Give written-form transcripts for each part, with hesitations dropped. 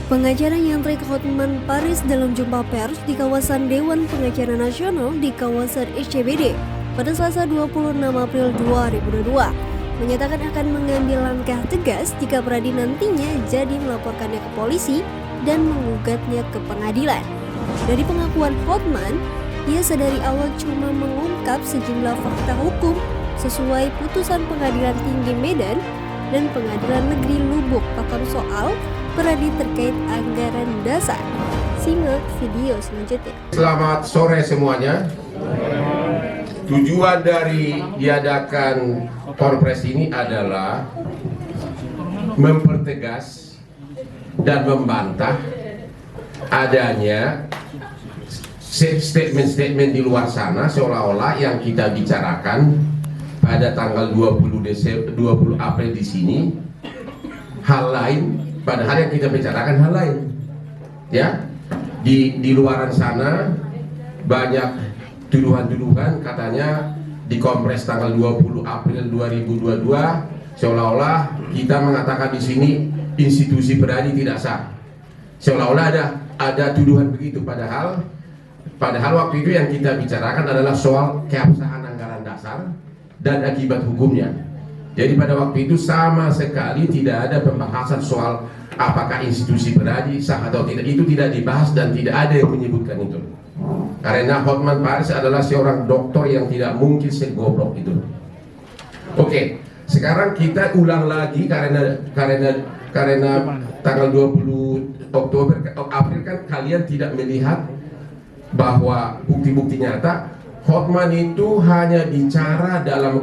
Pengacara nyantri Hotman Paris dalam jumpa pers di kawasan Dewan Pengacara Nasional di kawasan SCBD pada Selasa 26 April 2022 menyatakan akan mengambil langkah tegas jika Pradi nantinya jadi melaporkannya ke polisi dan menggugatnya ke pengadilan. Dari pengakuan Hotman, ia sedari awal cuma mengungkap sejumlah fakta hukum sesuai putusan Pengadilan Tinggi Medan dan Pengadilan Negeri Lubuk Pakam soal Pradi terkait anggaran dasar. Simak video selanjutnya. Selamat sore semuanya. Tujuan dari diadakan konferensi ini adalah mempertegas dan membantah adanya statement-statement di luar sana seolah-olah yang kita bicarakan pada tanggal 20 April di sini hal lain, padahal yang kita bicarakan hal lain. Ya, di luaran sana banyak tuduhan-tuduhan katanya di kompres tanggal 20 April 2022 seolah-olah kita mengatakan di sini institusi Pradi tidak sah. Seolah-olah ada tuduhan begitu, padahal waktu itu yang kita bicarakan adalah soal keabsahan anggaran dasar dan akibat hukumnya. Jadi pada waktu itu sama sekali tidak ada pembahasan soal apakah institusi Pradi sah atau tidak. Itu tidak dibahas dan tidak ada yang menyebutkan itu. Karena Hotman Paris adalah seorang doktor yang tidak mungkin segoblok itu. Oke, sekarang kita ulang lagi karena tanggal 20 April kan kalian tidak melihat bahwa bukti-bukti nyata. Hotman itu hanya bicara dalam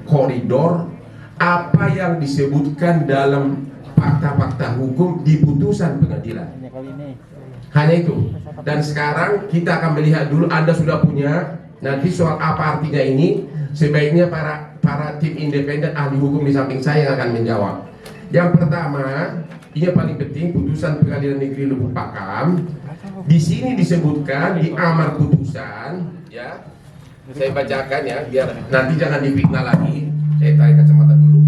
koridor apa yang disebutkan dalam fakta-fakta hukum di putusan pengadilan. Hanya itu. Dan sekarang kita akan melihat dulu, Anda sudah punya nanti soal apa artinya ini. Sebaiknya para tim independen ahli hukum di samping saya yang akan menjawab. Yang pertama, ini paling penting, putusan Pengadilan Negeri Lubuk Pakam. Di sini disebutkan di amar putusan, ya. Saya bacakan ya, biar nanti jangan difitnah lagi. Saya tarik kacamata dulu.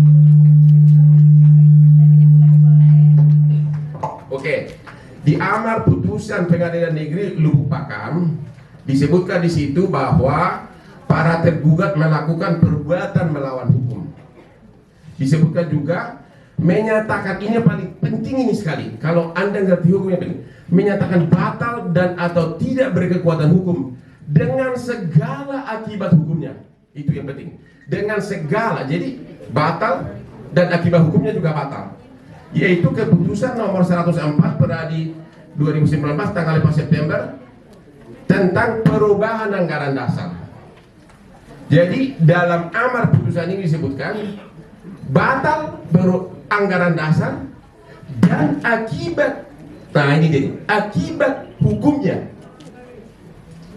Oke, di amar putusan Pengadilan Negeri Lubuk Pakam disebutkan di situ bahwa para tergugat melakukan perbuatan melawan hukum. Disebutkan juga menyatakan, ini yang paling penting ini sekali. Kalau Anda ngerti hukumnya penting, menyatakan batal dan atau tidak berkekuatan hukum dengan segala akibat hukumnya. Itu yang penting. Dengan segala, jadi batal dan akibat hukumnya juga batal. Yaitu keputusan nomor 104 Pradi 2019 tanggal 5 September tentang perubahan anggaran dasar. Jadi dalam amar putusan ini disebutkan batal anggaran dasar dan akibat. Nah ini jadi akibat hukumnya.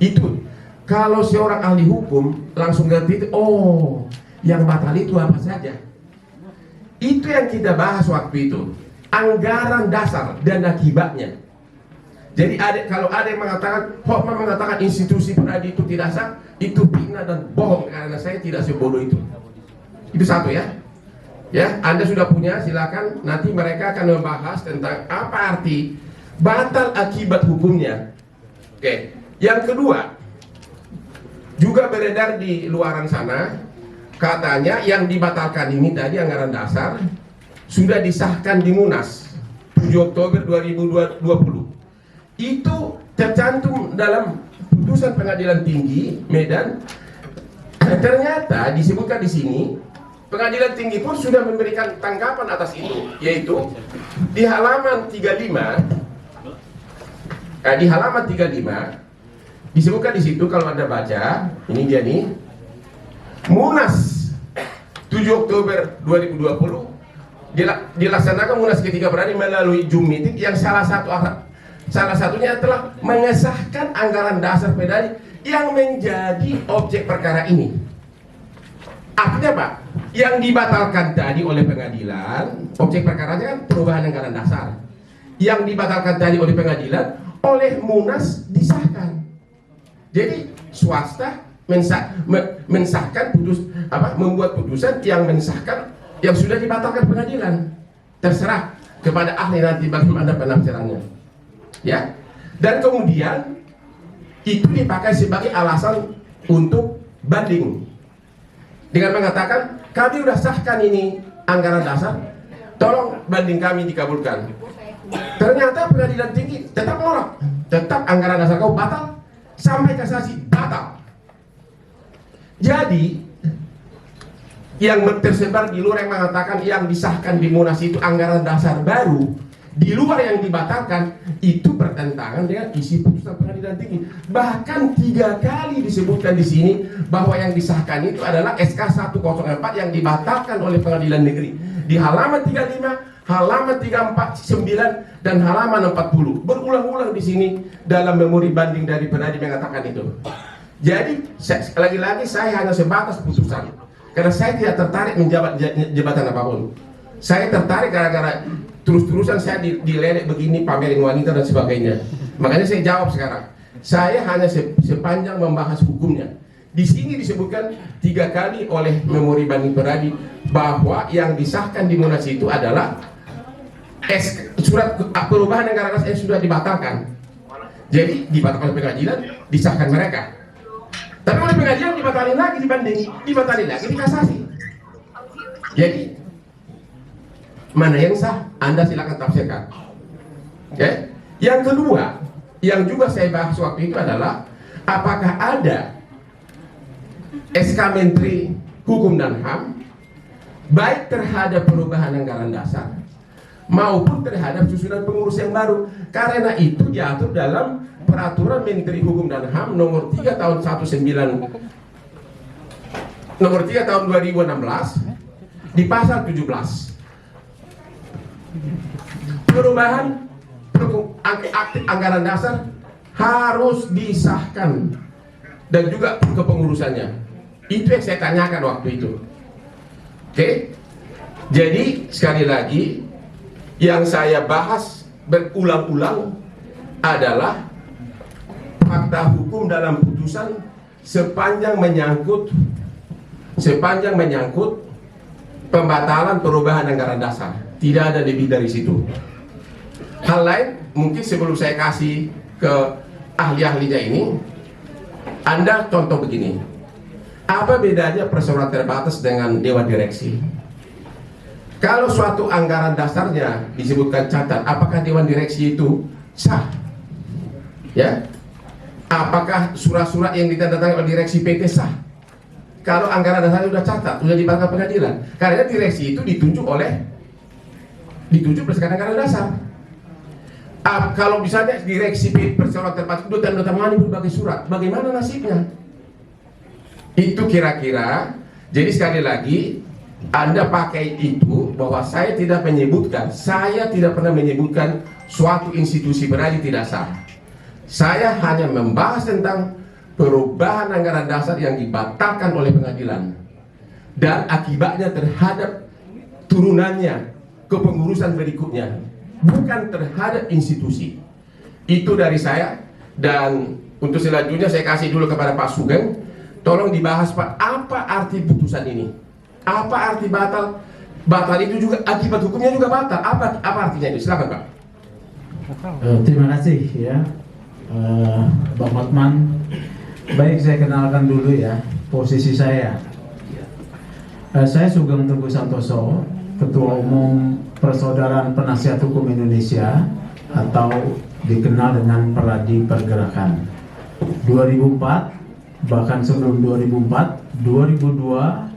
Itu kalau seorang ahli hukum langsung ngerti itu, oh yang batal itu apa saja. Itu yang kita bahas waktu itu, anggaran dasar dan akibatnya. Jadi kalau ada yang mengatakan, Hotman mengatakan institusi Pradi itu tidak sah, itu fitnah dan bohong, karena saya tidak sebodoh itu. Itu satu ya. Ya, Anda sudah punya, silakan nanti mereka akan membahas tentang apa arti batal akibat hukumnya. Oke. Yang kedua, juga beredar di luaran sana, katanya yang dibatalkan ini tadi anggaran dasar sudah disahkan di Munas 7 Oktober 2020. Itu tercantum dalam putusan Pengadilan Tinggi Medan. Ternyata disebutkan di sini Pengadilan Tinggi pun sudah memberikan tanggapan atas itu, yaitu di halaman 35. Di halaman 35 disebutkan di situ, kalau Anda baca, ini dia nih, Munas 7 Oktober 2020 dilaksanakan Munas ketiga Pradi melalui Zoom meeting yang salah satunya adalah mengesahkan anggaran dasar Pradi yang menjadi objek perkara ini. Artinya Pak, yang dibatalkan tadi oleh pengadilan, objek perkaranya kan perubahan anggaran dasar. Yang dibatalkan tadi oleh pengadilan, oleh Munas disahkan. Jadi swasta mensahkan membuat putusan yang mensahkan yang sudah dibatalkan pengadilan. Terserah kepada ahli nanti bagaimana penafsirannya. Ya. Dan kemudian itu dipakai sebagai alasan untuk banding dengan mengatakan kami sudah sahkan ini anggaran dasar, tolong banding kami dikabulkan. Ternyata pengadilan tinggi tetap menolak, tetap anggaran dasar kau batal, sampai kasasi batal. Jadi yang tersebar di luar yang mengatakan yang disahkan di Munas itu anggaran dasar baru, di luar yang dibatalkan, itu bertentangan dengan isi putusan pengadilan tinggi. Bahkan 3 kali disebutkan di sini bahwa yang disahkan itu adalah SK 104 yang dibatalkan oleh pengadilan negeri. Di halaman 35, halaman 349 dan halaman 40 berulang-ulang di sini dalam memori banding dari Peradi mengatakan itu. Jadi lagi-lagi saya hanya sebatas putusan, karena saya tidak tertarik menjabat jabatan apapun. Saya tertarik gara-gara terus-terusan saya diledek begini, pamerin wanita dan sebagainya. Makanya saya jawab sekarang. Saya hanya sepanjang membahas hukumnya. Di sini disebutkan 3 kali oleh memori banding Peradi bahwa yang disahkan di Munas itu adalah surat perubahan anggaran dasar yang sudah dibatalkan. Jadi dibatalkan oleh pengadilan, disahkan mereka. Tapi oleh pengadilan dibatalin lagi, dibanding, dibatalin lagi, dikasasi. Jadi mana yang sah? Anda silakan tafsirkan. Okay? Yang kedua, yang juga saya bahas waktu itu adalah apakah ada SK Menteri Hukum dan HAM baik terhadap perubahan anggaran dasar maupun terhadap susunan pengurus yang baru, karena itu diatur dalam Peraturan Menteri Hukum dan HAM nomor 3 tahun 2016 di pasal 17. Perubahan anggaran dasar harus disahkan dan juga kepengurusannya. Itu yang saya tanyakan waktu itu. Oke? Jadi sekali lagi yang saya bahas berulang-ulang adalah fakta hukum dalam putusan sepanjang menyangkut pembatalan perubahan anggaran dasar. Tidak ada lebih dari situ. Hal lain mungkin sebelum saya kasih ke ahli-ahlinya ini, Anda contoh begini. Apa bedanya perseroan terbatas dengan dewan direksi? Kalau suatu anggaran dasarnya disebutkan catat, apakah dewan direksi itu sah? Ya? Apakah surat-surat yang ditandatangani oleh direksi PT sah? Kalau anggaran dasarnya sudah catat, sudah dibatalkan pengadilan. Karena direksi itu ditunjuk berdasarkan anggaran dasar. Kalau misalnya direksi perseroan terbatas itu tanda tangani berbagai surat, bagaimana nasibnya? Itu kira-kira. Jadi sekali lagi, Anda pakai itu bahwa saya tidak pernah menyebutkan suatu institusi Peradi tidak sah. Saya hanya membahas tentang perubahan anggaran dasar yang dibatalkan oleh pengadilan dan akibatnya terhadap turunannya kepengurusan berikutnya, bukan terhadap institusi. Itu dari saya. Dan untuk selanjutnya saya kasih dulu kepada Pak Sugeng. Tolong dibahas Pak, apa arti putusan ini? Apa arti batal? Batal itu juga akibat hukumnya juga batal. Apa artinya itu? Silakan Pak. Terima kasih ya, Bang Hotman. Baik, saya kenalkan dulu ya posisi saya. Saya Sugeng Teguh Santoso, Ketua Umum Persaudaraan Penasihat Hukum Indonesia atau dikenal dengan Peradi Pergerakan. 2004, bahkan sebelum 2004, 2002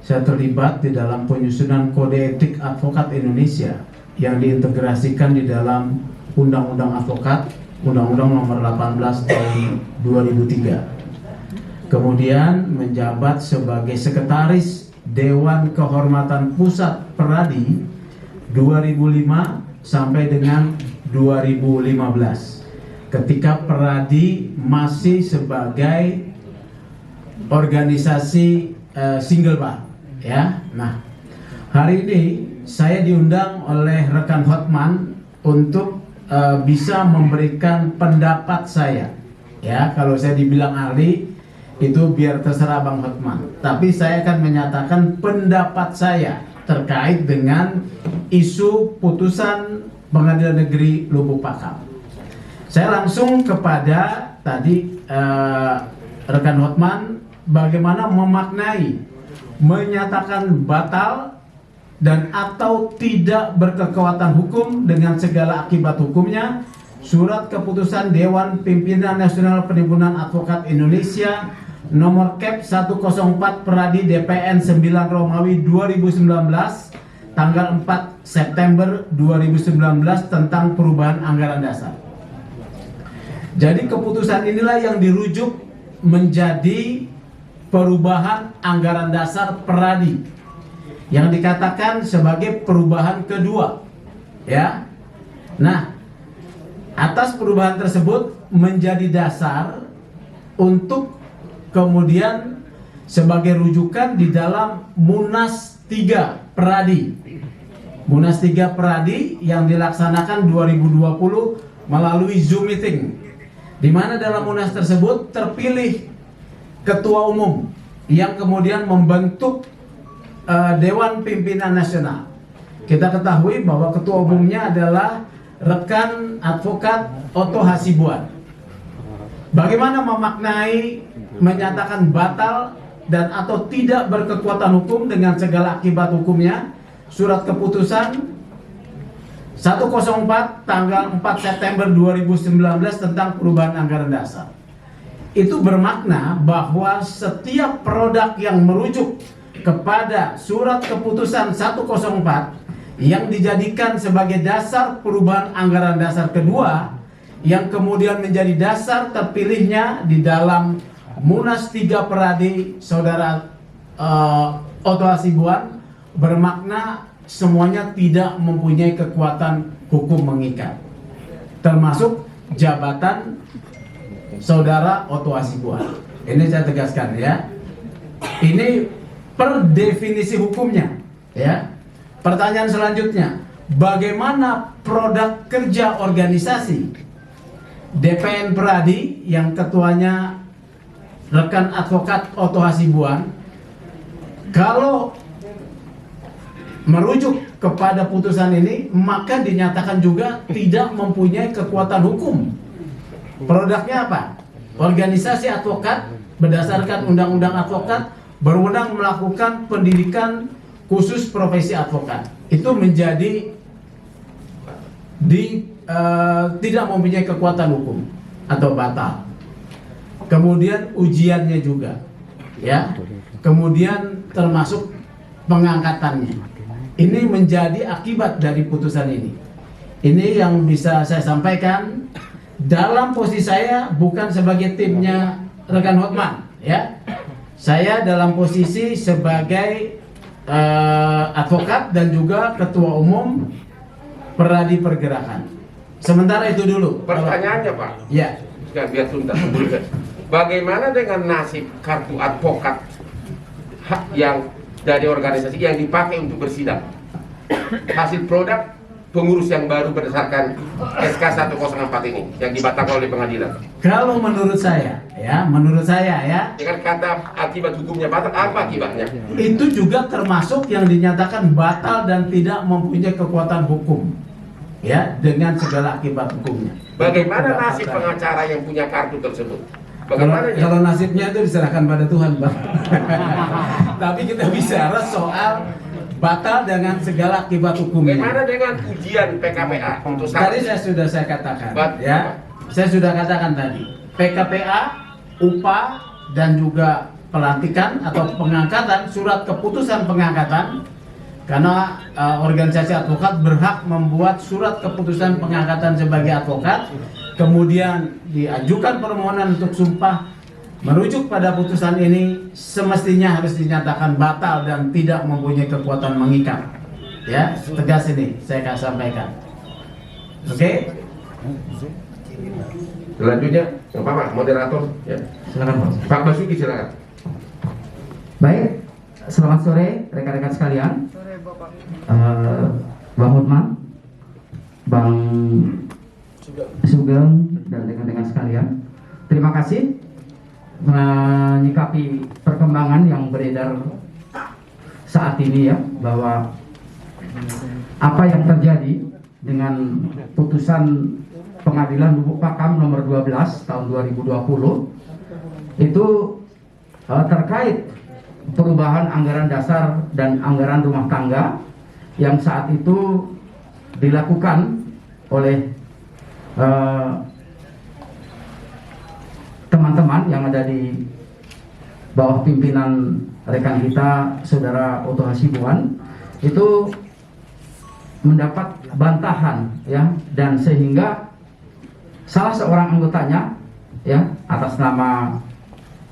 saya terlibat di dalam penyusunan Kode Etik Advokat Indonesia yang diintegrasikan di dalam Undang-Undang Advokat, Undang-Undang Nomor 18 Tahun 2003. Kemudian menjabat sebagai Sekretaris Dewan Kehormatan Pusat Peradi 2005 sampai dengan 2015. Ketika Peradi masih sebagai organisasi single bar, ya. Nah, hari ini saya diundang oleh rekan Hotman untuk bisa memberikan pendapat saya. Ya, kalau saya dibilang ahli itu biar terserah Bang Hotman. Tapi saya akan menyatakan pendapat saya terkait dengan isu putusan Pengadilan Negeri Lubuk Pakam. Saya langsung kepada tadi rekan Hotman, bagaimana memaknai, menyatakan batal dan atau tidak berkekuatan hukum dengan segala akibat hukumnya surat keputusan Dewan Pimpinan Nasional Perhimpunan Advokat Indonesia nomor Kep 104 Peradi DPN 9 Romawi 2019 tanggal 4 September 2019 tentang perubahan anggaran dasar. Jadi keputusan inilah yang dirujuk menjadi perubahan anggaran dasar Peradi yang dikatakan sebagai perubahan kedua, ya. Nah, atas perubahan tersebut menjadi dasar untuk kemudian sebagai rujukan di dalam Munas 3 Peradi. Munas 3 Peradi yang dilaksanakan 2020 melalui Zoom meeting, di mana dalam Munas tersebut terpilih ketua umum yang kemudian membentuk Dewan Pimpinan Nasional. Kita ketahui bahwa ketua umumnya adalah rekan advokat Otto Hasibuan. Bagaimana memaknai, menyatakan batal dan atau tidak berkekuatan hukum dengan segala akibat hukumnya surat keputusan 104 tanggal 4 September 2019 tentang perubahan anggaran dasar. Itu bermakna bahwa setiap produk yang merujuk kepada surat keputusan 104 yang dijadikan sebagai dasar perubahan anggaran dasar kedua yang kemudian menjadi dasar terpilihnya di dalam Munas 3 Peradi saudara Otto Hasibuan bermakna semuanya tidak mempunyai kekuatan hukum mengikat, termasuk jabatan saudara Otto Hasibuan. Ini saya tegaskan, ya. Ini per definisi hukumnya, ya. Pertanyaan selanjutnya, bagaimana produk kerja organisasi DPN Peradi yang ketuanya rekan advokat Otto Hasibuan, kalau merujuk kepada putusan ini maka dinyatakan juga tidak mempunyai kekuatan hukum. Produknya apa? Organisasi advokat berdasarkan undang-undang advokat berwenang melakukan pendidikan khusus profesi advokat. Itu menjadi tidak mempunyai kekuatan hukum atau batal. Kemudian ujiannya juga, ya. Kemudian termasuk pengangkatannya. Ini menjadi akibat dari putusan ini. Ini yang bisa saya sampaikan dalam posisi saya, bukan sebagai timnya rekan Hotman, ya. Saya dalam posisi sebagai advokat dan juga ketua umum Peradi Pergerakan. Sementara itu dulu. Pertanyaannya, Pak. Ya. Biar tuntas. Bagaimana dengan nasib kartu advokat yang dari organisasi yang dipakai untuk bersidang? Hasil produk pengurus yang baru berdasarkan SK 104 ini yang dibatalkan oleh pengadilan. Kalau menurut saya ya, dengan kata akibat hukumnya batal, apa akibatnya? Itu juga termasuk yang dinyatakan batal dan tidak mempunyai kekuatan hukum, ya, dengan segala akibat hukumnya. Bagaimana nasib pengacara yang punya kartu tersebut? Bagaimana kalau nasibnya itu diserahkan pada Tuhan, Bang. Tapi kita bicara soal batal dengan segala akibat hukumnya. Bagaimana dengan ujian PKPA? Tadi saya katakan, ya. Saya sudah katakan tadi, PKPA, UPA dan juga pelantikan atau pengangkatan, surat keputusan pengangkatan, karena organisasi advokat berhak membuat surat keputusan pengangkatan sebagai advokat, kemudian diajukan permohonan untuk sumpah. Merujuk pada putusan ini semestinya harus dinyatakan batal dan tidak mempunyai kekuatan mengikat. Ya, tegas ini saya akan sampaikan. Oke? Selanjutnya, Pak moderator, ya. Silakan, Pak Basuki, silakan. Baik, selamat sore rekan-rekan sekalian. Bang Hotman, Bang Sugeng dan rekan-rekan sekalian, terima kasih menyikapi perkembangan yang beredar saat ini, ya, bahwa apa yang terjadi dengan putusan Pengadilan Lubuk Pakam nomor 12 tahun 2020 itu terkait perubahan anggaran dasar dan anggaran rumah tangga yang saat itu dilakukan oleh teman-teman yang ada di bawah pimpinan rekan kita Saudara Oto Hasibuan itu mendapat bantahan ya, dan sehingga salah seorang anggotanya ya, atas nama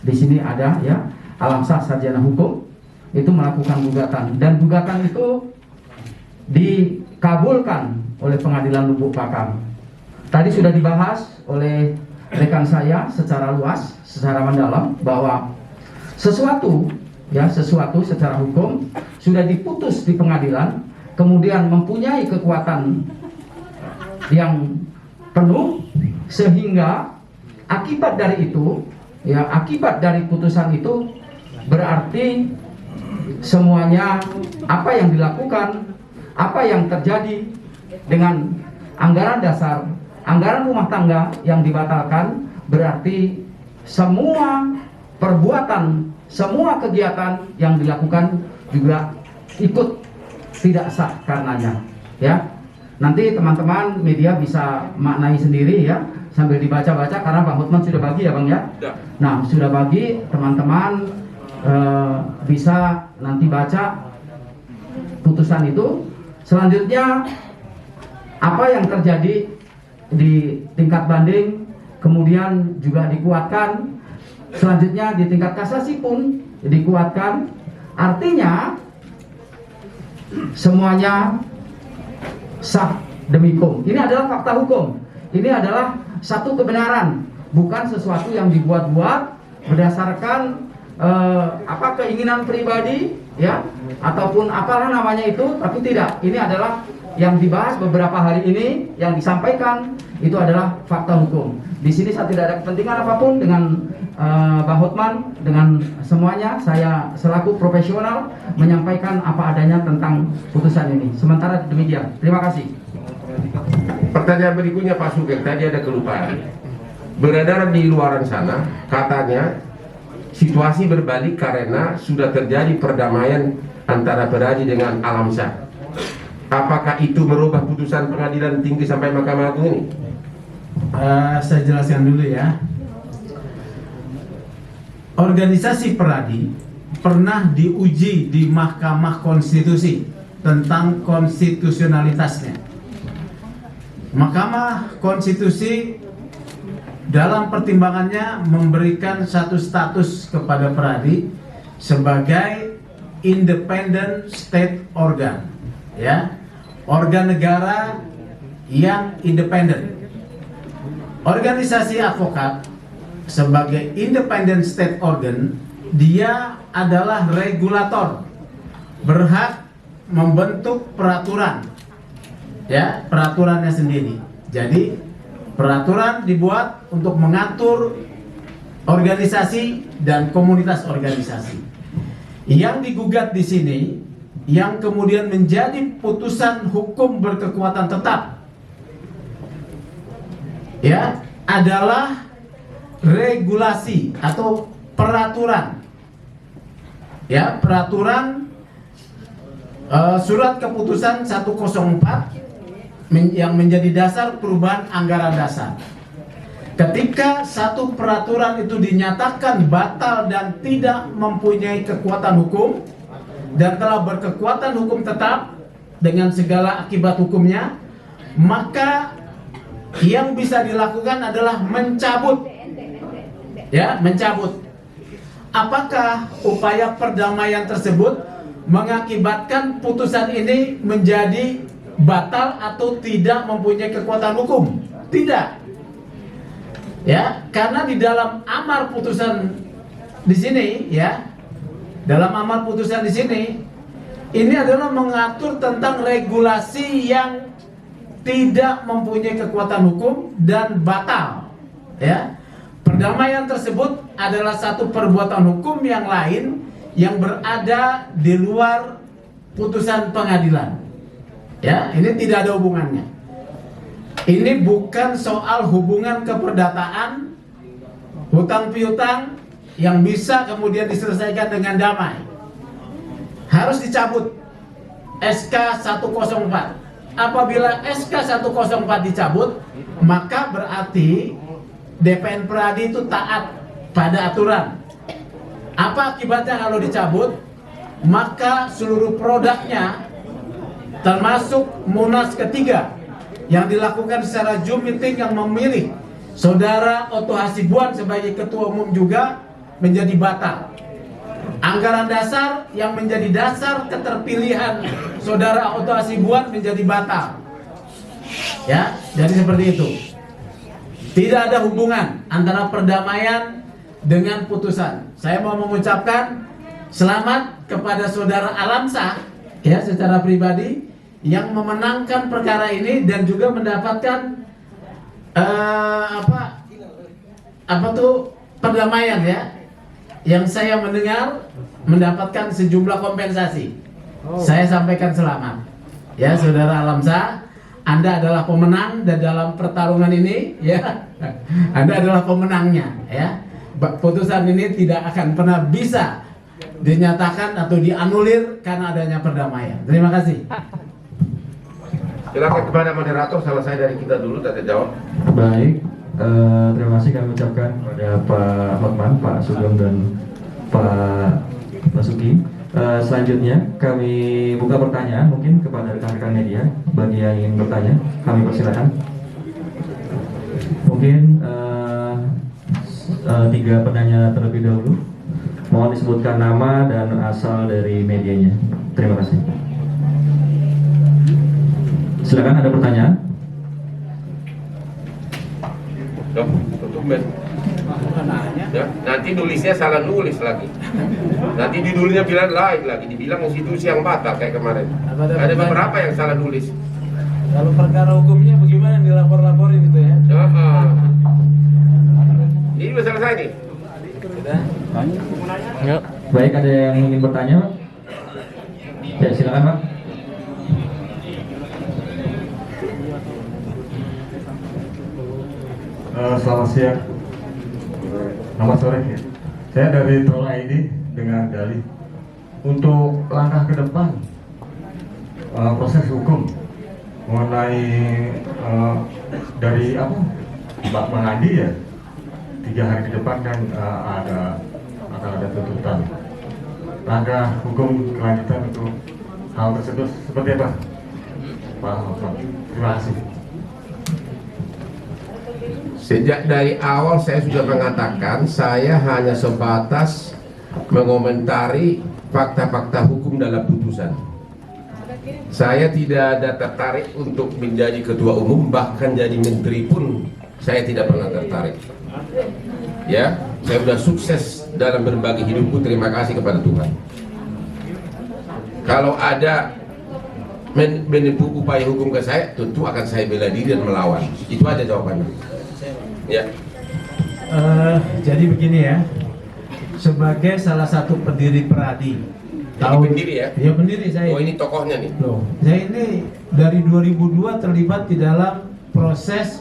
di sini ada ya Alamsah Sarjana Hukum, itu melakukan gugatan, dan gugatan itu dikabulkan oleh Pengadilan Lubuk Pakam. Tadi sudah dibahas oleh rekan saya secara luas, secara mendalam, bahwa sesuatu secara hukum sudah diputus di pengadilan, kemudian mempunyai kekuatan yang penuh, sehingga akibat dari itu ya, akibat dari putusan itu berarti semuanya apa yang dilakukan, apa yang terjadi dengan anggaran dasar, anggaran rumah tangga yang dibatalkan, berarti semua perbuatan, semua kegiatan yang dilakukan juga ikut tidak sah karenanya ya. Nanti teman-teman media bisa maknai sendiri ya, sambil dibaca-baca, karena Bang Hotman sudah bagi ya Bang ya. Nah, sudah bagi, teman-teman bisa nanti baca putusan itu. Selanjutnya apa yang terjadi di tingkat banding kemudian juga dikuatkan, selanjutnya di tingkat kasasi pun dikuatkan. Artinya semuanya sah demi hukum. Ini adalah fakta hukum. Ini adalah satu kebenaran, bukan sesuatu yang dibuat-buat berdasarkan keinginan pribadi ya, ataupun apalah namanya itu, tapi tidak. Ini adalah yang dibahas beberapa hari ini, yang disampaikan itu adalah fakta hukum. Di sini saya tidak ada kepentingan apapun dengan Bang Hotman, dengan semuanya. Saya selaku profesional menyampaikan apa adanya tentang putusan ini. Sementara demikian, terima kasih. Pertanyaan berikutnya Pak Sugeng, tadi ada kelupaan. Beredar di luaran sana, katanya situasi berbalik karena sudah terjadi perdamaian antara Peradi dengan Alamsyah. Apakah itu merubah putusan pengadilan tinggi sampai Mahkamah Agung ini? Saya jelaskan dulu ya. Organisasi Peradi pernah diuji di Mahkamah Konstitusi tentang konstitusionalitasnya. Mahkamah Konstitusi dalam pertimbangannya memberikan satu status kepada Peradi sebagai independent state organ, ya, organ negara yang independen. Organisasi advokat sebagai independent state organ, dia adalah regulator, berhak membentuk peraturan, ya, peraturannya sendiri. Jadi peraturan dibuat untuk mengatur organisasi dan komunitas organisasi. Yang digugat di sini, yang kemudian menjadi putusan hukum berkekuatan tetap, ya, adalah regulasi atau peraturan, ya, peraturan surat keputusan 104 yang menjadi dasar perubahan anggaran dasar. Ketika satu peraturan itu dinyatakan batal dan tidak mempunyai kekuatan hukum dan telah berkekuatan hukum tetap dengan segala akibat hukumnya, maka yang bisa dilakukan adalah mencabut, ya, mencabut. Apakah upaya perdamaian tersebut mengakibatkan putusan ini menjadi batal atau tidak mempunyai kekuatan hukum? Tidak. Ya, karena di dalam amar putusan di sini, ya, dalam amar putusan di sini, ini adalah mengatur tentang regulasi yang tidak mempunyai kekuatan hukum dan batal, ya. Perdamaian tersebut adalah satu perbuatan hukum yang lain yang berada di luar putusan pengadilan. Ya, ini tidak ada hubungannya. Ini bukan soal hubungan keperdataan, hutang piutang yang bisa kemudian diselesaikan dengan damai. Harus dicabut SK 104. Apabila SK 104 dicabut, maka berarti DPN Pradi itu taat pada aturan. Apa akibatnya kalau dicabut? Maka seluruh produknya, termasuk Munas ketiga yang dilakukan secara Zoom meeting yang memilih Saudara Otto Hasibuan sebagai ketua umum juga menjadi batal. Anggaran dasar yang menjadi dasar keterpilihan Saudara Otto Hasibuan menjadi batal. Ya, jadi seperti itu. Tidak ada hubungan antara perdamaian dengan putusan. Saya mau mengucapkan selamat kepada Saudara Alamsah ya secara pribadi yang memenangkan perkara ini dan juga mendapatkan perdamaian ya. Yang saya mendengar mendapatkan sejumlah kompensasi. Saya sampaikan selamat. Ya, Saudara Alamsah, Anda adalah pemenang dan dalam pertarungan ini ya, Anda adalah pemenangnya ya. Putusan ini tidak akan pernah bisa dinyatakan atau dianulir karena adanya perdamaian. Terima kasih. Silakan kepada moderator, selesai dari kita dulu, tanya jawab. Baik, terima kasih kami ucapkan kepada Pak Hotman, Pak Sugeng dan Pak Basuki. Selanjutnya kami buka pertanyaan mungkin kepada rekan-rekan media. Bagi yang ingin bertanya, kami persilakan. Mungkin 3 penanya terlebih dahulu. Mohon disebutkan nama dan asal dari medianya. Terima kasih. Silakan, ada pertanyaan? Tutup Ben. Ya, nanti nulisnya salah nulis lagi. Nanti judulnya bilang lain lagi, dibilang konstitusi yang batal kayak kemarin. Ada beberapa yang salah nulis. Kalau perkara hukumnya bagaimana dilapor-laporin gitu ya? Ini sudah selesai nih. Sudah? Baik, ada yang ingin bertanya, Pak? Ya, silakan, Pak. Selamat siang. Selamat sore ya. Saya dari Troll ID dengan dalih untuk langkah ke depan proses hukum mengenai dari Mbak Mengadi ya, 3 hari ke depan kan akan ada tuntutan. Langkah hukum kelanjutan untuk hal tersebut seperti apa, Pak Hotman? Terima kasih. Sejak dari awal saya sudah mengatakan saya hanya sebatas mengomentari fakta-fakta hukum dalam putusan. Saya tidak ada tertarik untuk menjadi ketua umum, bahkan jadi menteri pun saya tidak pernah tertarik. Ya, saya sudah sukses dalam berbagi hidupku, terima kasih kepada Tuhan. Kalau ada menipu upaya hukum ke saya, tentu akan saya bela diri dan melawan. Itu aja jawabannya. Ya. Jadi begini ya, sebagai salah satu pendiri Pradi, pendiri ya? Ya pendiri saya. Oh, ini tokohnya nih. Loh, saya ini dari 2002 terlibat di dalam proses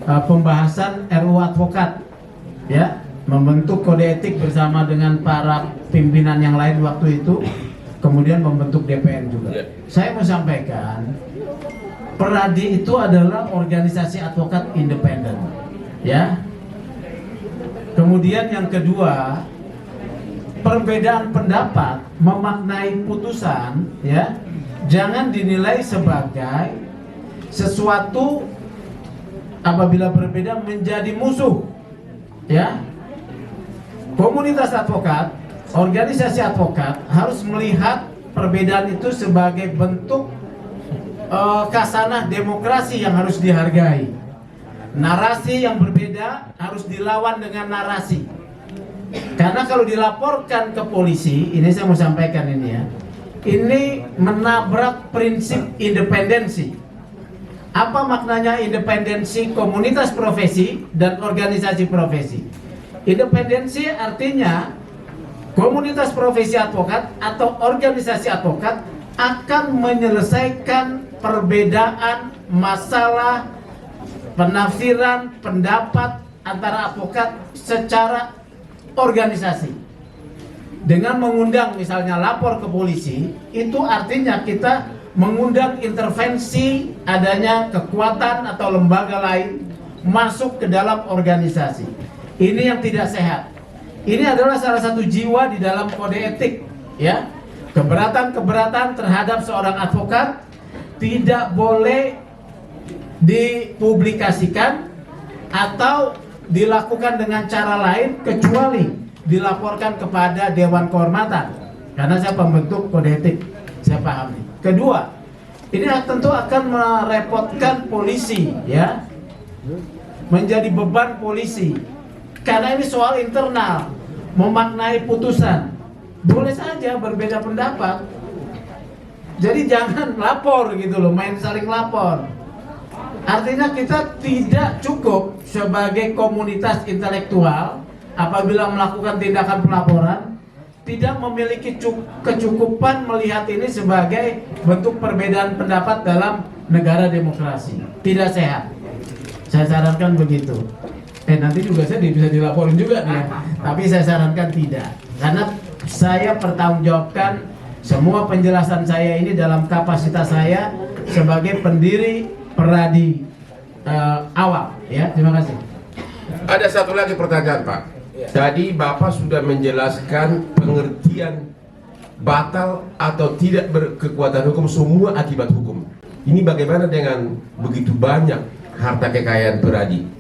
pembahasan RUU advokat, ya, membentuk kode etik bersama dengan para pimpinan yang lain waktu itu, kemudian membentuk DPN juga. Ya. Saya mau sampaikan, Pradi itu adalah organisasi advokat independen. Ya. Kemudian yang kedua, perbedaan pendapat memaknai putusan ya, jangan dinilai sebagai sesuatu apabila berbeda menjadi musuh. Ya. Komunitas advokat, organisasi advokat harus melihat perbedaan itu sebagai bentuk kasanah demokrasi yang harus dihargai. Narasi yang berbeda harus dilawan dengan narasi. Karena kalau dilaporkan ke polisi, ini saya mau sampaikan ini ya, ini menabrak prinsip independensi. Apa maknanya independensi komunitas profesi dan organisasi profesi? Independensi artinya komunitas profesi advokat atau organisasi advokat akan menyelesaikan perbedaan masalah penafsiran pendapat antara advokat secara organisasi. Dengan mengundang misalnya lapor ke polisi, itu artinya kita mengundang intervensi adanya kekuatan atau lembaga lain masuk ke dalam organisasi. Ini yang tidak sehat. Ini adalah salah satu jiwa di dalam kode etik, ya. Keberatan-keberatan terhadap seorang advokat tidak boleh dipublikasikan atau dilakukan dengan cara lain kecuali dilaporkan kepada Dewan Kehormatan, karena saya pembentuk kode etik, saya pahami. Kedua, ini tentu akan merepotkan polisi, ya, menjadi beban polisi, karena ini soal internal, memaknai putusan. Boleh saja berbeda pendapat, jadi jangan lapor gitu loh, main saling lapor. Artinya kita tidak cukup sebagai komunitas intelektual apabila melakukan tindakan pelaporan tidak memiliki kecukupan melihat ini sebagai bentuk perbedaan pendapat dalam negara demokrasi. Tidak sehat. Saya sarankan begitu. Nanti juga saya bisa dilaporin juga nih, tapi saya sarankan tidak, karena saya bertanggungjawabkan semua penjelasan saya ini dalam kapasitas saya sebagai pendiri Peradi awal, ya. Terima kasih. Ada satu lagi pertanyaan, Pak. Tadi Bapak sudah menjelaskan pengertian batal atau tidak berkekuatan hukum, semua akibat hukum. Ini bagaimana dengan begitu banyak harta kekayaan Peradi?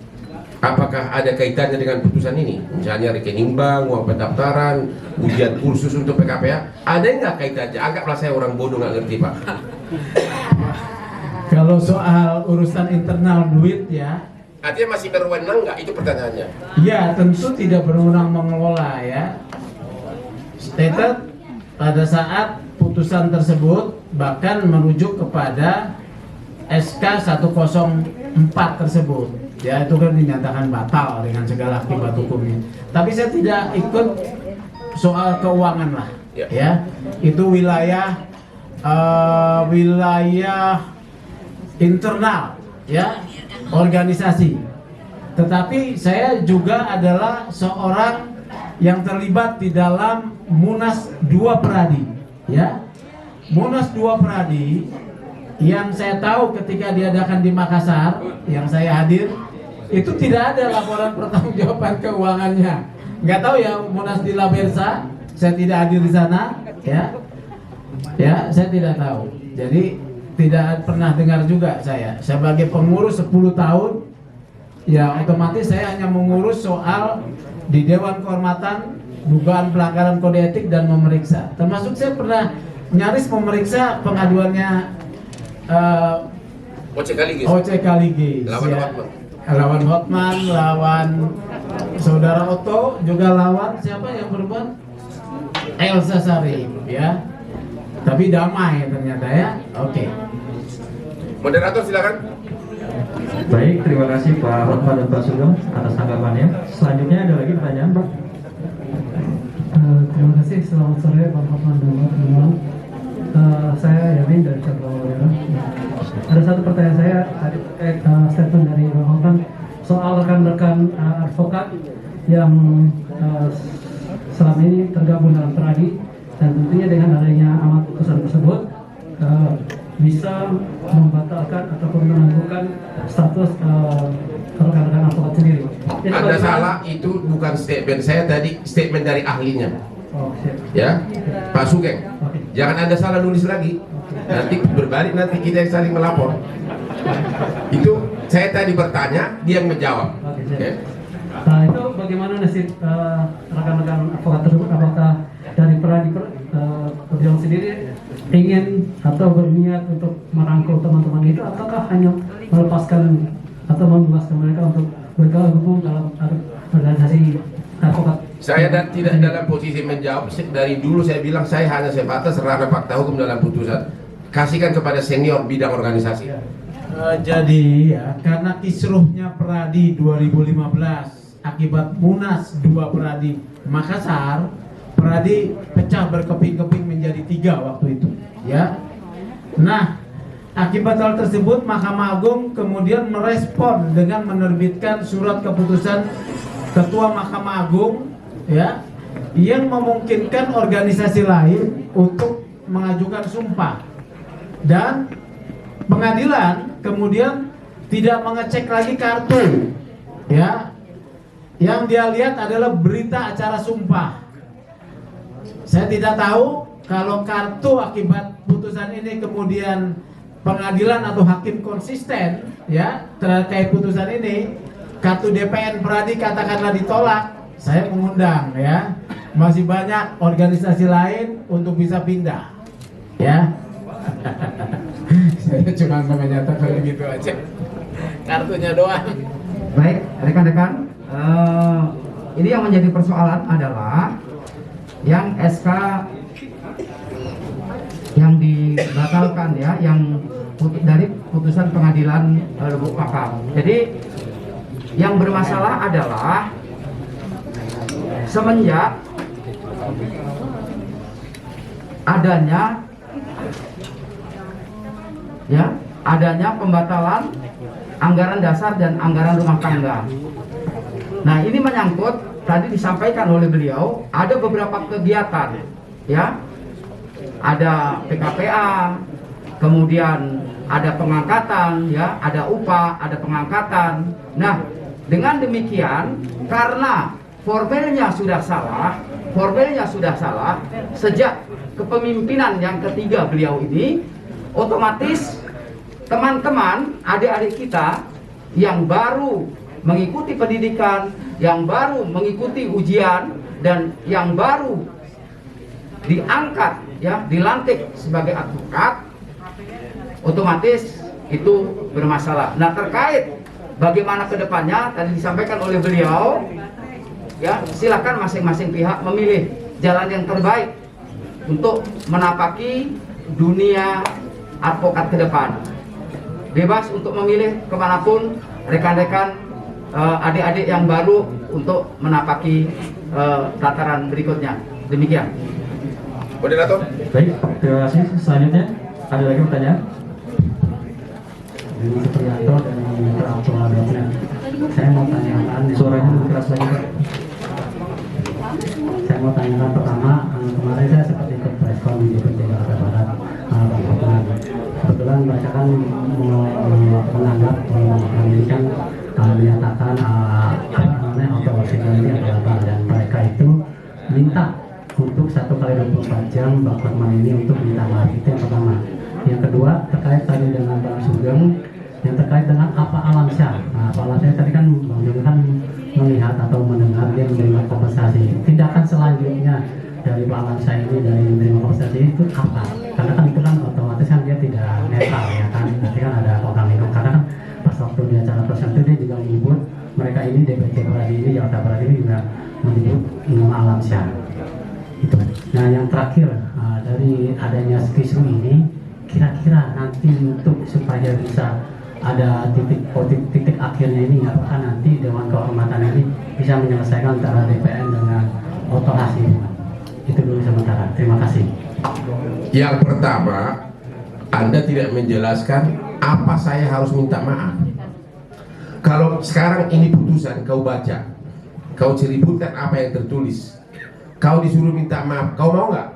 Apakah ada kaitannya dengan putusan ini? Misalnya rekening bank, uang pendaftaran, ujian kursus untuk PKPA, ada nggak kaitannya? Anggaplah saya orang bodoh nggak ngerti, Pak. Kalau soal urusan internal duit, ya, Artinya masih berwenang nggak? Itu pertanyaannya. ya tentu tidak berwenang mengelola, ya. Stated pada saat putusan tersebut bahkan merujuk kepada SK 104 tersebut, ya, itu kan dinyatakan batal dengan segala akibat hukumnya. Tapi saya tidak ikut soal keuangan lah, ya. Itu wilayah internal, ya, organisasi. Tetapi saya juga adalah seorang yang terlibat di dalam Munas 2 Peradi, ya. Munas 2 Peradi yang saya tahu ketika diadakan di Makassar, yang saya hadir, itu tidak ada laporan pertanggungjawaban keuangannya. Nggak tahu ya Munas di Labersa, saya tidak hadir di sana, ya. Ya, saya tidak tahu. Jadi tidak pernah dengar juga saya. Sebagai pengurus 10 tahun, ya otomatis saya hanya mengurus soal di Dewan Kehormatan, dugaan pelanggaran kode etik dan memeriksa. Termasuk saya pernah nyaris memeriksa pengaduannya OCK Ligis, Lawan ya. Hotman. Lawan Hotman, lawan saudara Otto, juga lawan siapa yang berbuat? Elsa Sarif, ya. Tapi damai ternyata, ya. Oke. Moderator silakan. Baik, terima kasih Pak Hotman dan Pak Sugeng atas tanggapannya. Selanjutnya ada lagi pertanyaan, Pak. Terima kasih, selamat sore Pak Hotman dan Pak Sugeng. Saya Yamin dari Cabang Olahraga. Ada satu pertanyaan saya tadi terkait statement dari Pak Hotman soal rekan-rekan advokat yang selama ini tergabung dalam Peradi, dan tentunya dengan adanya amar putusan tersebut bisa membatalkan ataupun menangguhkan status rekan-rekan advokat sendiri. Jadi Anda salah, itu bukan statement saya tadi, statement dari ahlinya. Oh, siap. Ya, Pak Sugeng. Oke. Jangan Anda salah nulis lagi. Nanti berbalik, nanti kita yang saling melapor. Itu saya tadi bertanya, dia yang menjawab. Oke, siap. Oke. Nah, itu bagaimana nasib rekan-rekan advokat tersebut? Apakah dari Peradi Perjuangan sendiri ingin atau berniat untuk merangkul teman-teman itu, ataukah hanya melepaskan atau membebaskan mereka untuk bergabung dalam organisasi advokat? Saya tidak dalam posisi menjawab. Dari dulu saya bilang saya hanya sebatas ranah fakta hukum dalam putusan. Kasihkan kepada senior bidang organisasi. Jadi ya, karena kisruhnya Peradi 2015 akibat Munas 2 Peradi Makassar, Peradi pecah berkeping-keping menjadi 3 waktu itu, ya. Nah, Akibat hal tersebut, Mahkamah Agung kemudian merespon dengan menerbitkan surat keputusan Ketua Mahkamah Agung, ya, yang memungkinkan organisasi lain untuk mengajukan sumpah. Dan pengadilan kemudian tidak mengecek lagi kartu, ya. Yang dia lihat adalah berita acara sumpah. Saya tidak tahu kalau kartu akibat putusan ini kemudian pengadilan atau hakim konsisten, ya, terkait putusan ini, kartu DPN Pradi katakanlah ditolak, saya mengundang, ya, masih banyak organisasi lain untuk bisa pindah, ya. Saya cuma menyatakan begitu aja, kartunya doang. Baik, rekan-rekan, ini yang menjadi persoalan adalah yang SK yang dibatalkan, ya, yang dari putusan pengadilan Lubuk Pakam. Jadi yang bermasalah adalah semenjak adanya pembatalan anggaran dasar dan anggaran rumah tangga. Nah, ini menyangkut, tadi disampaikan oleh beliau, ada beberapa kegiatan, ya, ada PKPA, kemudian ada pengangkatan, ya, ada upah, ada pengangkatan. Nah, dengan demikian, karena formilnya sudah salah sejak kepemimpinan yang ketiga beliau ini, otomatis teman-teman, adik-adik kita yang baru mengikuti pendidikan, yang baru mengikuti ujian, dan yang baru diangkat, ya, dilantik sebagai advokat, otomatis itu bermasalah. Nah, terkait bagaimana kedepannya, tadi disampaikan oleh beliau, ya, silakan masing-masing pihak memilih jalan yang terbaik untuk menapaki dunia advokat ke depan. Bebas untuk memilih kemanapun rekan-rekan, adik-adik yang baru untuk menapaki tataran berikutnya. Demikian. Moderator. Baik, terima kasih. Selanjutnya ada lagi pertanyaan? Ini Supriyanto dari Prabowo.net. Saya mau tanyakan, Suaranya lebih keras lagi, Pak. Saya mau tanyakan pertama, kemarin saya sempat ikut preskon di DPD Jakarta Barat, Bang Hotman. Kebetulan mereka kan menganggap ini kan menyatakan otomatis ini adalah, dan mereka itu minta untuk 1 kali 24 jam Bang Hotman ini untuk minta maaf. Itu yang pertama. Yang kedua, terkait tadi dengan Bang Sugeng, yang terkait dengan apa Alamsyah. Nah, Pak Alamsyah tadi kan Bang Sugeng kan melihat atau mendengar dia menerima kompensasi. Tindakan selanjutnya dari Pak Alamsyah ini dari menerima kompensasi itu apa? Karena kan itu kan otomatis kan dia tidak netral, ya kan. Nanti kan ada orang lingkup. Karena kan pas waktu di acara proses itu dia juga menyebut mereka ini DPC Pradi ini, Jakarta Barat ini juga menyebut nama Alamsyah. Itu. Nah, yang terakhir, dari adanya kisru ini, kira-kira nanti untuk supaya bisa ada titik akhirnya ini, apakah nanti Dewan Kehormatan ini bisa menyelesaikan antara DPN dengan otorasi? Itu dulu sementara. Terima kasih. Yang pertama, Anda tidak menjelaskan apa saya harus minta maaf. Kalau sekarang ini putusan kau baca, kau ceritakan apa yang tertulis, kau disuruh minta maaf, kau mau nggak?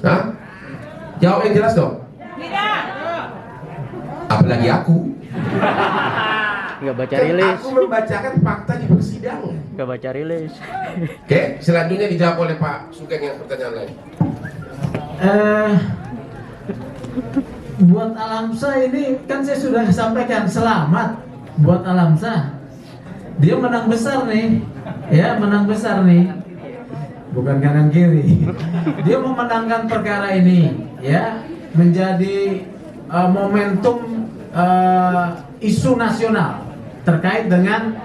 Hah? Jawab yang jelas dong. Tidak. Apalagi aku. Nggak baca rilis. Aku membacakan fakta di persidangan. Nggak baca rilis. Oke, selanjutnya dijawab oleh Pak Sugeng yang pertanyaan lain. Buat Alamsyah ini kan saya sudah sampaikan, selamat buat Alamsyah. Dia menang besar nih, ya, menang besar nih. Bukan kanan kiri. Dia memenangkan perkara ini, ya, menjadi momentum isu nasional terkait dengan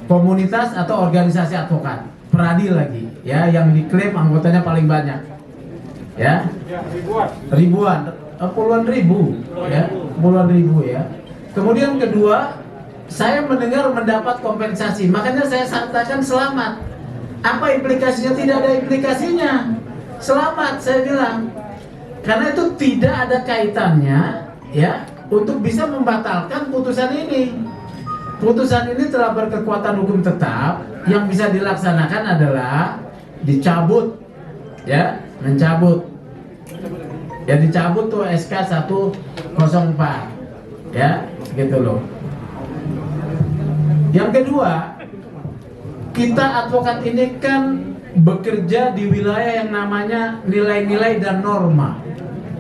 komunitas atau organisasi advokat Pradi lagi, ya, yang diklaim anggotanya paling banyak, ya, ribuan, puluhan ribu, ya, puluhan ribu, ya. Kemudian kedua, saya mendengar mendapat kompensasi, makanya saya katakan selamat. Apa implikasinya? Tidak ada implikasinya. Selamat, saya bilang. Karena itu tidak ada kaitannya ya untuk bisa membatalkan putusan ini. Putusan ini telah berkekuatan hukum tetap. Yang bisa dilaksanakan adalah dicabut, ya, mencabut. Ya dicabut tuh SK 104, ya, gitu loh. Yang kedua, kita advokat ini kan bekerja di wilayah yang namanya nilai-nilai dan norma,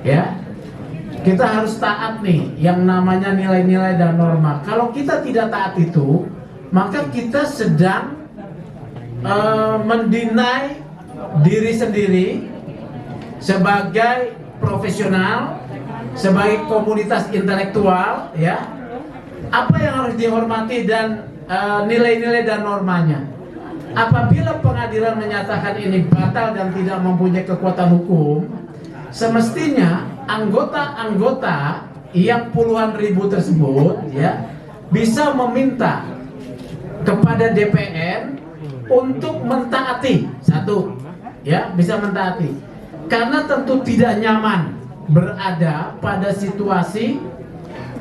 ya. Kita harus taat nih yang namanya nilai-nilai dan norma. Kalau kita tidak taat itu, maka kita sedang mendinai diri sendiri sebagai profesional, sebagai komunitas intelektual, ya. Apa yang harus dihormati dan nilai-nilai dan normanya. Apabila pengadilan menyatakan ini batal dan tidak mempunyai kekuatan hukum, semestinya anggota-anggota yang puluhan ribu tersebut, ya, bisa meminta kepada DPR untuk mentaati, satu, ya, bisa mentaati, karena tentu tidak nyaman berada pada situasi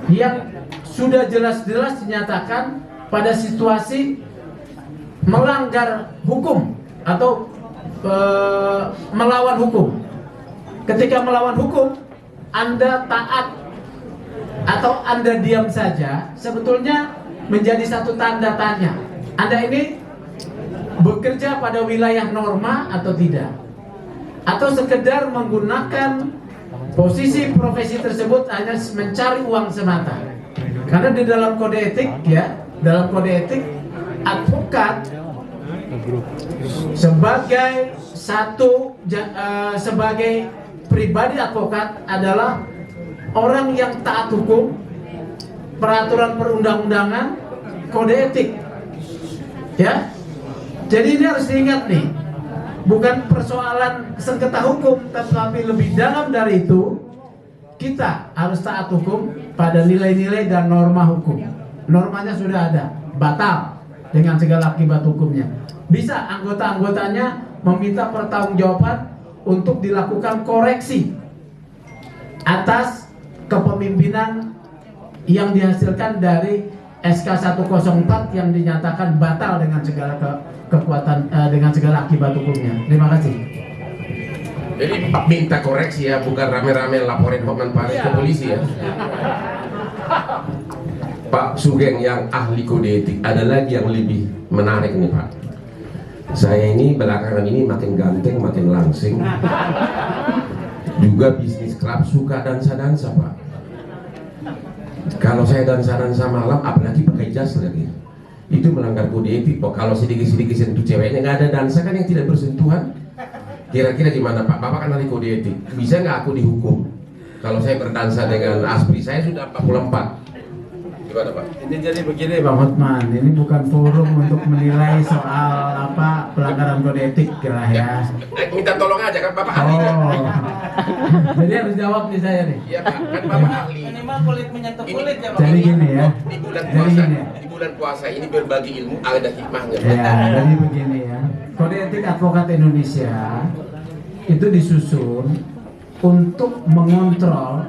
yang sudah jelas-jelas dinyatakan pada situasi melanggar hukum atau melawan hukum. Ketika melawan hukum, Anda taat atau Anda diam saja, sebetulnya menjadi satu tanda tanya. Anda ini bekerja pada wilayah norma atau tidak, atau sekedar menggunakan posisi profesi tersebut hanya mencari uang semata. Karena di dalam kode etik, ya, dalam kode etik, advokat sebagai sebagai pribadi advokat adalah orang yang taat hukum, peraturan perundang-undangan, kode etik, ya. Jadi ini harus diingat nih, bukan persoalan sengketa hukum, tetapi lebih dalam dari itu, kita harus taat hukum pada nilai-nilai dan norma hukum. Normanya sudah ada, batal dengan segala akibat hukumnya. Bisa anggota-anggotanya meminta pertanggungjawaban untuk dilakukan koreksi atas kepemimpinan yang dihasilkan dari SK 104 yang dinyatakan batal dengan segala kekuatan dengan segala akibat hukumnya. Terima kasih. Jadi minta koreksi ya, bukan rame-rame laporin Hotman Paris ke polisi ya. Pak Sugeng yang ahli kode etik, ada lagi yang lebih menarik nih Pak. Saya ini belakangan ini makin ganteng, makin langsing. Juga bisnis klub suka dansa-dansa Pak. Kalau saya dansa-dansa malam, apalagi pakai jas lagi, itu melanggar kode etik Pak. Kalau sedikit-sedikit sentuh ceweknya, nggak ada dansa kan yang tidak bersentuhan. Kira-kira gimana Pak? Bapak kan ahli kode etik, bisa nggak aku dihukum kalau saya berdansa dengan Aspri? Saya sudah 44. Gimana Pak? Ini jadi begini Pak Hotman, ini bukan forum untuk menilai soal apa pelanggaran kode etik lah ya. Minta tolong aja kan Bapak ahlinya. Jadi harus jawab nih saya nih. Iya Pak, kan Bapak ahli. Minimal kulit menyentuh kulit ya Pak. Jadi gini ya. Di bulan puasa, di bulan puasa ini berbagi ilmu ada hikmahnya. Ya, jadi begini ya. Kode etik advokat Indonesia itu disusun untuk mengontrol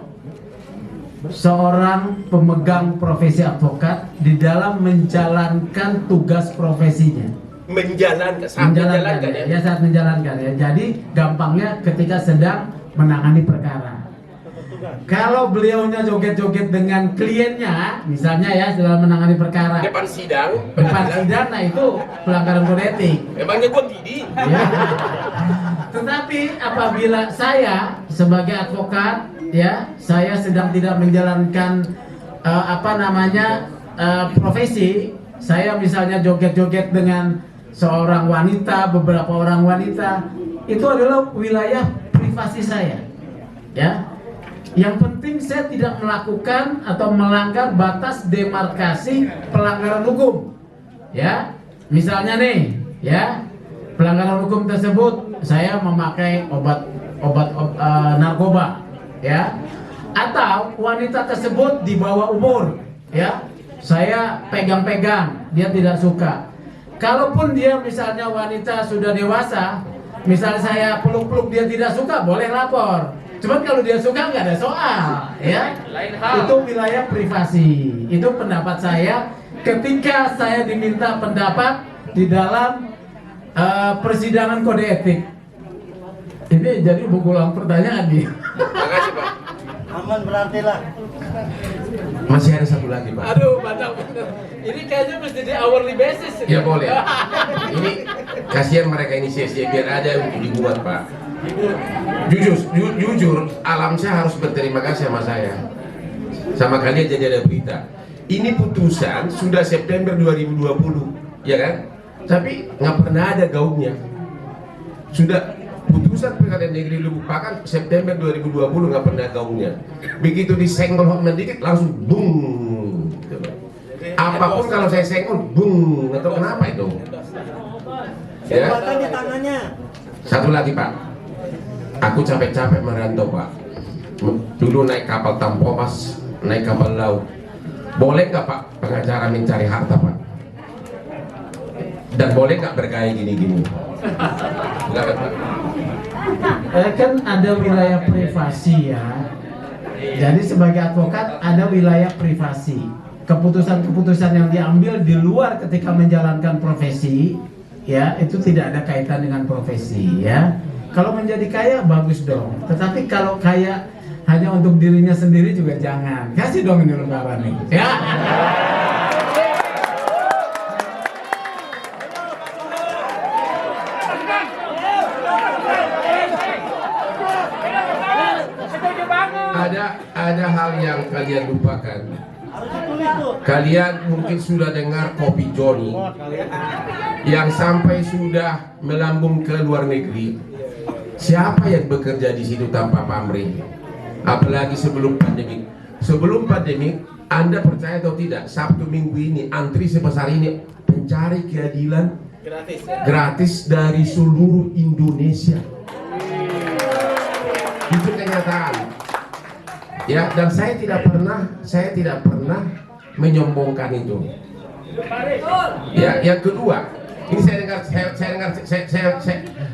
seorang pemegang profesi advokat di dalam menjalankan tugas profesinya. Menjalankan ya. Ya, saat menjalankan ya. Jadi gampangnya ketika sedang menangani perkara. Kalau beliaunya joget-joget dengan kliennya, misalnya ya dalam menangani perkara Depan sidang, nah itu pelanggaran kode etik. Emangnya gua gini? Ya. Tetapi apabila saya sebagai advokat, ya, saya sedang tidak menjalankan profesi, saya misalnya joget-joget dengan seorang wanita, beberapa orang wanita, itu adalah wilayah privasi saya, ya. Yang penting saya tidak melakukan atau melanggar batas demarkasi pelanggaran hukum, ya. Misalnya nih, ya, pelanggaran hukum tersebut saya memakai obat narkoba, ya, atau wanita tersebut di bawah umur, ya, saya pegang-pegang, dia tidak suka. Kalaupun dia misalnya wanita sudah dewasa, Misalnya saya peluk-peluk dia tidak suka, boleh lapor. Cuman kalau dia suka nggak ada soal, ya. Itu wilayah privasi. Itu pendapat saya ketika saya diminta pendapat di dalam persidangan kode etik. Ini jadi berulang pertanyaan nih. Makasih Pak. Aman berarti lah. Masih ada satu lagi Pak. Aduh, mantap bener. Ini kayaknya mesti di hourly basis. Ya boleh. Ini kasihan mereka ini sia-sia, biar ada yang dibuat Pak. Jujur, alam saya harus berterima kasih sama saya, sama kalian jadi ada berita. Ini putusan sudah September 2020, ya kan? Tapi nggak pernah ada gaungnya. Sudah putusan Pengadilan Negeri Lubuk Pakam September 2020 nggak pernah gaungnya. Begitu disenggol Hotman dikit langsung bung. Apapun kalau saya senggol bung, nggak tahu kenapa itu. Ya. Di tangannya. Satu lagi Pak. Aku capek-capek merantau Pak. Dulu naik kapal Tampomas, naik kapal laut. Boleh nggak Pak pengacara mencari harta Pak? Dan boleh nggak bergaya gini-gini? Silakan Pak. Kan ada wilayah privasi ya. Jadi sebagai advokat ada wilayah privasi. Keputusan-keputusan yang diambil di luar ketika menjalankan profesi, ya itu tidak ada kaitan dengan profesi ya. Kalau menjadi kaya bagus dong, tetapi kalau kaya hanya untuk dirinya sendiri juga jangan. Kasih dong ini lembaran nih. Ya. Ada hal yang kalian lupakan. Kalian mungkin sudah dengar kopi Joni yang sampai sudah melambung ke luar negeri. Siapa yang bekerja di situ tanpa pamrih? Apalagi sebelum pandemi. Sebelum pandemi, Anda percaya atau tidak? Sabtu Minggu ini antri sebesar ini pencari keadilan gratis dari seluruh Indonesia. Itu kenyataan. Ya, dan saya tidak pernah menyombongkan itu. Ya, yang kedua, ini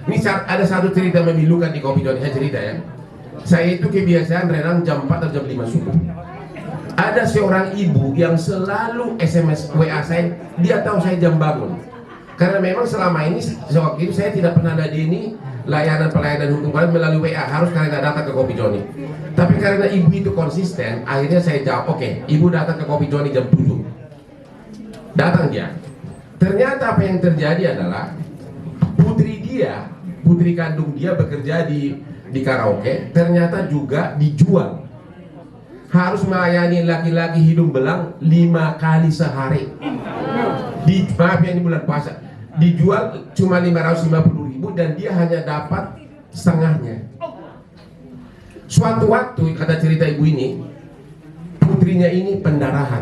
ini ada satu cerita memilukan di Kopi Joni, saya cerita ya. Saya itu kebiasaan renang jam 4 atau jam 5 subuh. Ada seorang ibu yang selalu SMS WA saya, dia tahu saya jam bangun. Karena memang selama ini sewaktu itu saya tidak pernah ada di ini pelayanan hukum melalui WA, harus kalian datang ke Kopi Joni. Tapi karena ibu itu konsisten, akhirnya saya jawab, oke, ibu datang ke Kopi Joni jam 7. Datang dia. Ternyata apa yang terjadi adalah putri kandung dia bekerja di karaoke, ternyata juga dijual. Harus melayani laki-laki hidung belang 5 kali sehari. Maaf ya, ini bulan puasa. Dijual cuma 550.000 dan dia hanya dapat setengahnya. Suatu waktu, kata cerita ibu ini, putrinya ini pendarahan,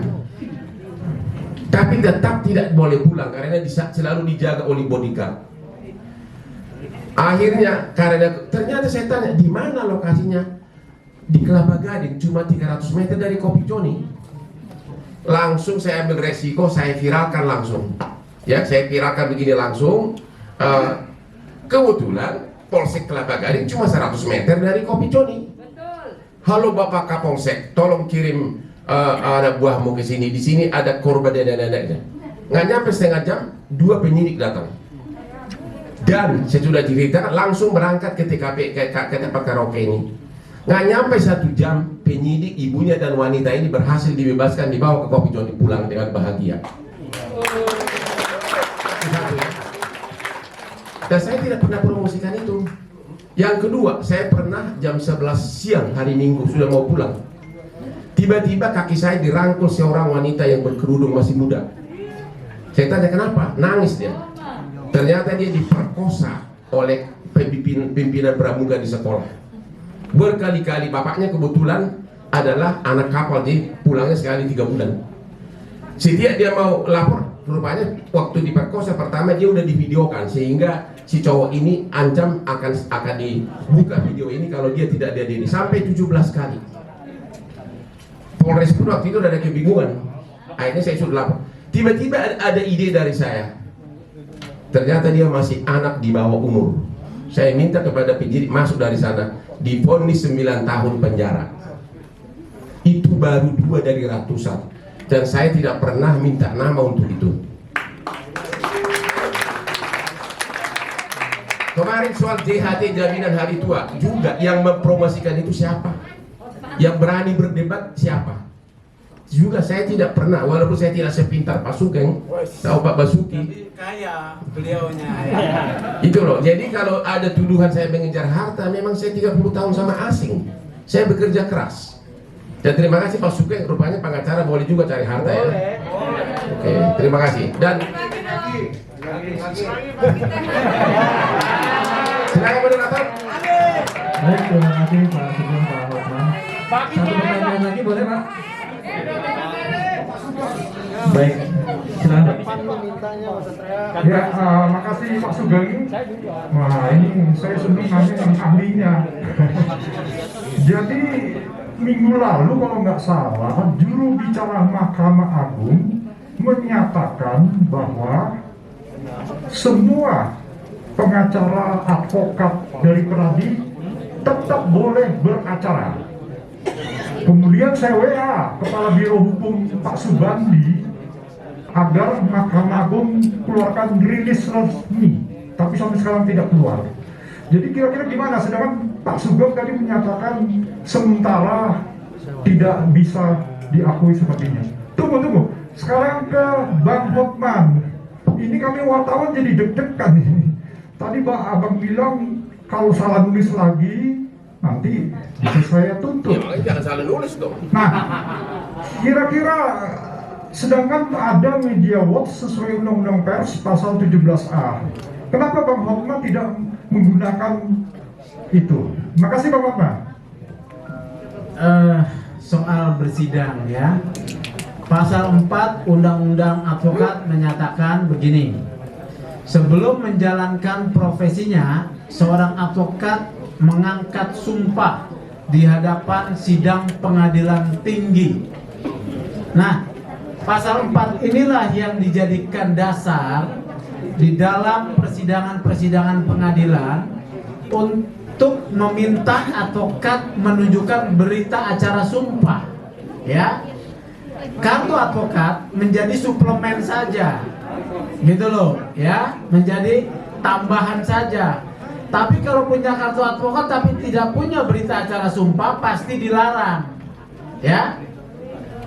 tapi tetap tidak boleh pulang karena selalu dijaga oleh bodyguard. Akhirnya karena ternyata saya tanya di mana lokasinya, di Kelapa Gading, cuma 300 meter dari Kopi Joni. Langsung saya ambil resiko, saya viralkan langsung. Ya, saya viralkan begini langsung. Kebetulan Polsek Kelapa Gading cuma 100 meter dari Kopi Joni. Halo Bapak Kapolsek, tolong kirim anak buahmu ke sini. Di sini ada korban dan anaknya. Nggak nyampe setengah jam, 2 penyidik datang. Dan saya sudah ceritakan, langsung berangkat ke TKP ke tempat karaoke ini. Nggak nyampe 1 jam, penyidik, ibunya dan wanita ini berhasil dibebaskan, dibawa ke Kopi Joni, pulang dengan bahagia. Dan saya tidak pernah promosikan itu. Yang kedua, saya pernah jam 11 siang hari Minggu sudah mau pulang. Tiba-tiba kaki saya dirangkul seorang wanita yang berkerudung masih muda. Saya tanya kenapa? Nangis dia. Ternyata dia diperkosa oleh pimpinan pramuka di sekolah. Berkali-kali, bapaknya kebetulan adalah anak kapal, jadi pulangnya sekali 3 bulan. Setiap dia mau lapor, rupanya waktu diperkosa pertama dia udah divideokan, sehingga si cowok ini ancam akan dibuka video ini kalau dia tidak ada diri, sampai 17 kali. Polres pun waktu itu udah ada kebingungan. Akhirnya saya sudah lapor. Tiba-tiba ada ide dari saya. Ternyata dia masih anak di bawah umur. Saya minta kepada penyidik masuk dari sana, divonis 9 tahun penjara. Itu baru 2 dari ratusan, dan saya tidak pernah minta nama untuk itu. Kemarin soal JHT, jaminan hari tua, juga yang mempromosikan itu siapa? Yang berani berdebat siapa? Juga saya tidak pernah, walaupun saya tidak sepintar Pak Sugeng atau Pak Basuki. Kaya beliaunya. Itu loh. Jadi kalau ada tuduhan saya mengejar harta, memang saya 30 tahun sama asing. Saya bekerja keras. Dan terima kasih Pak Sugeng, rupanya pengacara boleh juga cari harta ya. Oke, terima kasih. Dan silakan moderator. Baik, terima kasih Pak Sugeng, Pak Hotman. Satu pertanyaan lagi boleh Pak? Baik, silakan Pak. Ya, makasih Pak Sugeng. Wah, ini saya senang nanya yang ahlinya. Jadi minggu lalu kalau nggak salah, juru bicara Mahkamah Agung menyatakan bahwa semua pengacara advokat dari Peradi tetap boleh beracara. Kemudian saya WA Kepala Biro Hukum Pak Subandi agar Mahkamah Agung keluarkan rilis resmi, tapi sampai sekarang tidak keluar. Jadi kira-kira gimana? Sedangkan Pak Sugeng tadi menyatakan sementara tidak bisa diakui sepertinya. Tunggu. Sekarang ke Bang Hotman. Ini kami wartawan jadi deg-degan ini. Tadi Abang bilang kalau salah nulis lagi nanti bisa saya tuntut. Ya, jangan salah nulis dong. Nah, kira-kira sedangkan ada media watch sesuai Undang-Undang Pers pasal 17A. Kenapa Bang Hotman tidak menggunakan itu? Makasih Bang Hotman. Soal bersidang ya. Pasal 4 Undang-Undang Advokat menyatakan begini. Sebelum menjalankan profesinya, seorang advokat mengangkat sumpah di hadapan sidang pengadilan tinggi. Nah, pasal 4 inilah yang dijadikan dasar di dalam persidangan-persidangan pengadilan untuk meminta advokat menunjukkan berita acara sumpah. Ya. Kartu advokat menjadi suplemen saja. Gitu loh, ya, menjadi tambahan saja. Tapi kalau punya kartu advokat tapi tidak punya berita acara sumpah pasti dilarang. Ya.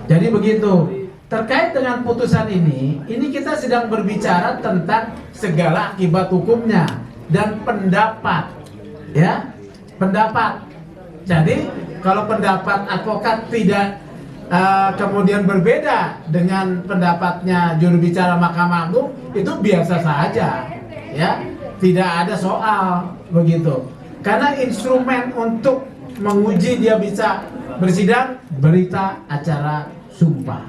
Jadi begitu. Terkait dengan putusan ini kita sedang berbicara tentang segala akibat hukumnya dan pendapat. Ya. Pendapat. Jadi kalau pendapat advokat tidak kemudian berbeda dengan pendapatnya juru bicara Mahkamah Agung, itu biasa saja, ya, tidak ada soal begitu. Karena instrumen untuk menguji dia bisa bersidang berita acara sumpah.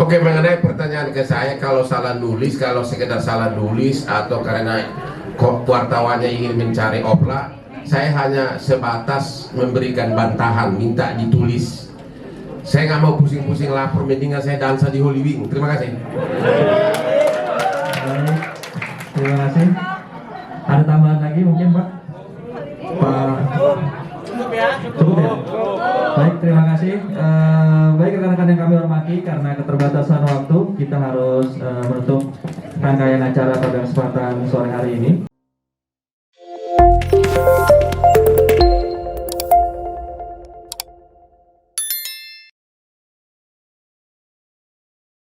Oke, mengenai pertanyaan ke saya, kalau salah nulis, kalau sekedar salah nulis atau karena wartawannya ingin mencari opla, saya hanya sebatas memberikan bantahan, minta ditulis. Saya nggak mau pusing-pusing lapor, mendingan saya dansa di Holy Wing. Terima kasih. Baik, terima kasih. Ada tambahan lagi mungkin Pak? Cukup ya? Baik, terima kasih. Baik rekan-rekan yang kami hormati, karena keterbatasan waktu kita harus menutup rangkaian acara pada kesempatan sore hari ini.